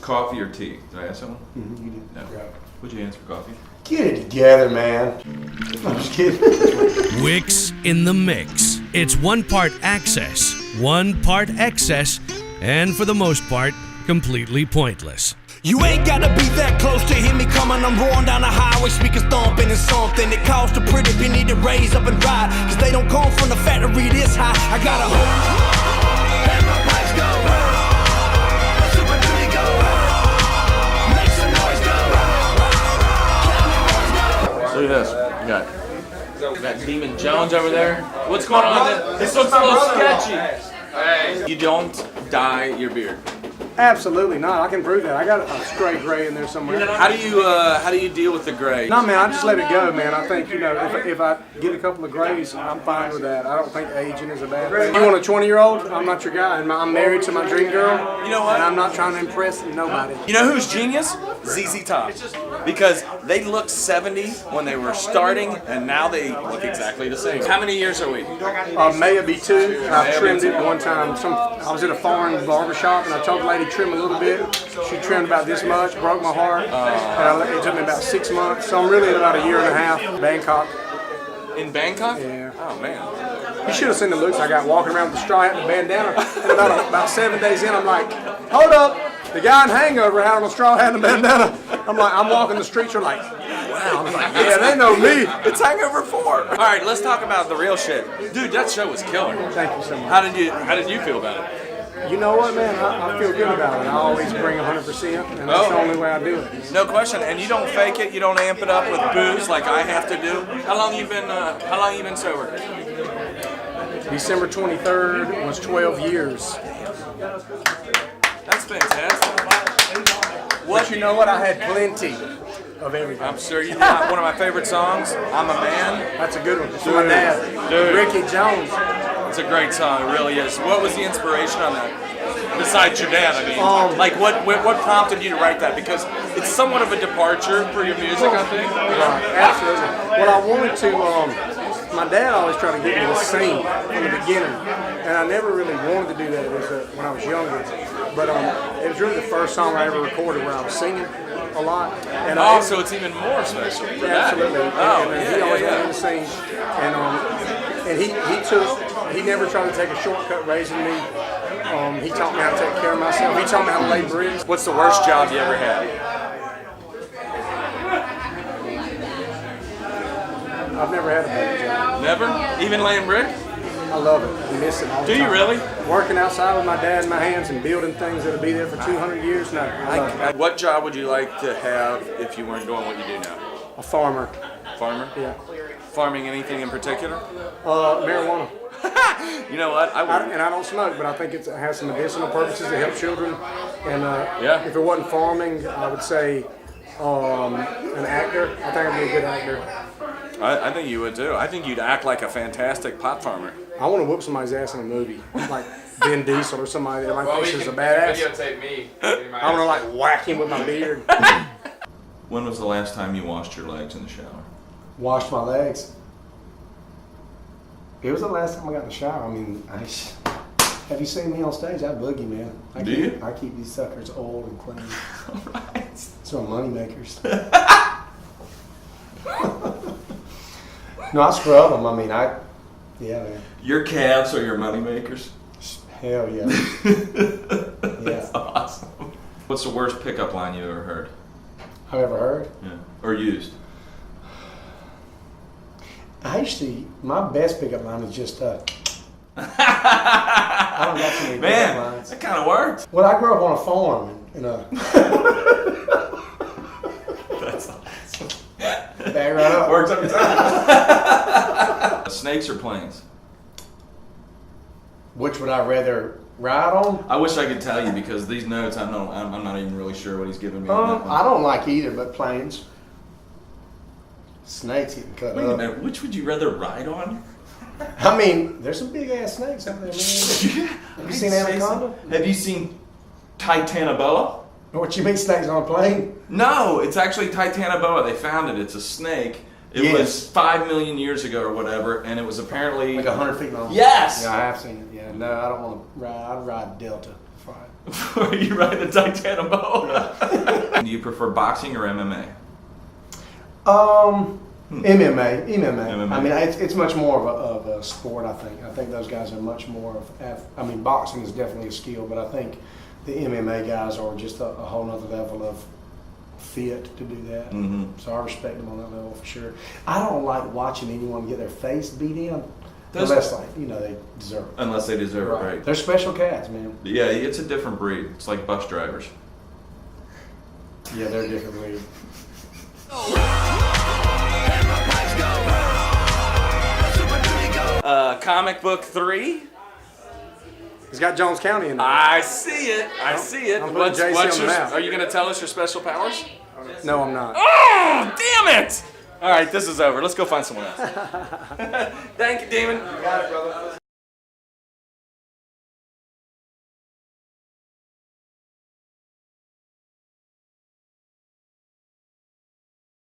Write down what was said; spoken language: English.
Coffee or tea? Did I ask someone? Mm-hmm, you did. No. Yeah. Would you answer coffee? Get it together, man. I'm just kidding. Wicks in the mix. It's 1 part access, 1 part excess, and for the most part, completely pointless. You ain't gotta be that close to hear me coming. I'm roaring down the highway, speakers thumping and something. It costs a pretty penny to raise up and ride, cause they don't come from the factory this high. I got a hold, and my pipes go Super Duty go make some noise go. Look at this. We got Demun Jones over there. What's going on? This looks a little sketchy. Hey. You don't dye your beard. Absolutely not. I can prove that. I got a straight gray in there somewhere. How do you deal with the gray? No, man, I just let it go, man. I think, if I get a couple of grays, I'm fine with that. I don't think aging is a bad thing. You want a 20-year-old? I'm not your guy. I'm married to my dream girl. You know what? And I'm not trying to impress nobody. You know who's genius? ZZ Top. Because they looked 70 when they were starting, and now they look exactly the same. How many years are we? May be 2. I trimmed it one time. I was at a foreign barber shop, and I told the lady trim a little bit. She trimmed about this much, broke my heart. And it took me about 6 months. So I'm really at about a year and a half. Bangkok. In Bangkok? Yeah. Oh, man. You should have seen the looks I got walking around with the straw hat and the bandana. And about 7 days in, I'm like, hold up. The guy in Hangover had on a straw hat and a bandana. I'm walking the streets. You're like, wow. I'm like, yeah, they know me. It's Hangover 4. All right, let's talk about the real shit. Dude, that show was killer. Thank you so much. How did you feel about it? You know what, man? I feel good about it. I always bring 100%, and that's the only way I do it. No question. And you don't fake it. You don't amp it up with booze like I have to do. How long you been sober? December 23rd was 12 years. That's fantastic. But you know what? I had plenty of everything. I'm sure you know one of my favorite songs, I'm a Man. That's a good one. It's my dad, Ricky Jones. It's a great song, it really is. What was the inspiration on that? Besides your dad, I mean. Like, what prompted you to write that? Because it's somewhat of a departure for your music, I think. Right, absolutely. Well, I wanted to, my dad always tried to get me to sing from the beginning, and I never really wanted to do that when I was younger. But it was really the first song I ever recorded where I was singing a lot. And so it's even more special for that. Absolutely. He always wanted me to sing. And he never tried to take a shortcut raising me. He taught me how to take care of myself. He taught me how to lay bricks. What's the worst job you ever had? I've never had a bad job. Never? Even laying brick? I love it. I miss it all the time. Do you really? Working outside with my dad in my hands and building things that'll be there for 200 years? No. I love it. What job would you like to have if you weren't doing what you do now? A farmer. Farmer? Yeah. Farming anything in particular? Marijuana. You know what? And I don't smoke, but I think it has some medicinal purposes to help children. And if it wasn't farming, I would say an actor. I think I'd be a good actor. I think you would too. I think you'd act like a fantastic pot farmer. I want to whoop somebody's ass in a movie, like Vin Diesel or somebody that thinks is a badass. Videotape me. I want to whack him with my beard. When was the last time you washed your legs in the shower? Washed my legs. It was the last time I got in the shower. I mean, have you seen me on stage? I boogie, man. I keep these suckers old and clean. All right. It's my money makers. No, I scrub them. I mean, yeah, man. Your calves are your money makers? Hell yeah. That's awesome. What's the worst pickup line you ever heard? I've ever heard? Yeah. Or used? My best pickup line is just, I don't got too many Man, pickup lines. that kind of worked. Well, I grew up on a farm, That's awesome. Bag right up. Works every time. Snakes or planes? Which would I rather ride on? I wish I could tell you because these notes, I'm not even really sure what he's giving me. On that one. I don't like either, but planes. Snakes getting cut Wait a up. minute, which would you rather ride on? I mean, there's some big ass snakes out there, man. Have you seen Anaconda? Have you seen Titanoboa? What you mean, snakes on a plane? No, it's actually Titanoboa. They found it. It's a snake. It was 5 million years ago or whatever, and it was apparently Like 100 feet long. Yes. Yeah, I have seen it. Yeah, no, I don't want to ride. I'd ride Delta. fight. You riding the Titanic boat? Yeah. Do you prefer boxing or MMA? MMA. I mean, it's much more of a sport. I think those guys are much more of. I mean, boxing is definitely a skill, but I think the MMA guys are just a whole nother level of fit to do that. Mm-hmm. So I respect them on that level for sure. I don't like watching anyone get their face beat in Those- unless, like, they deserve it. Unless they deserve it, right? They're special cats, man. Yeah, it's a different breed. It's like bus drivers. Yeah, they're a different breed. Comic book 3. It's got Jones County in there. I see it. I see it. I'm putting JC on the map. Are you going to tell us your special powers? No, I'm not. Oh, damn it! All right, this is over. Let's go find someone else. Thank you, Demon. Got it, brother.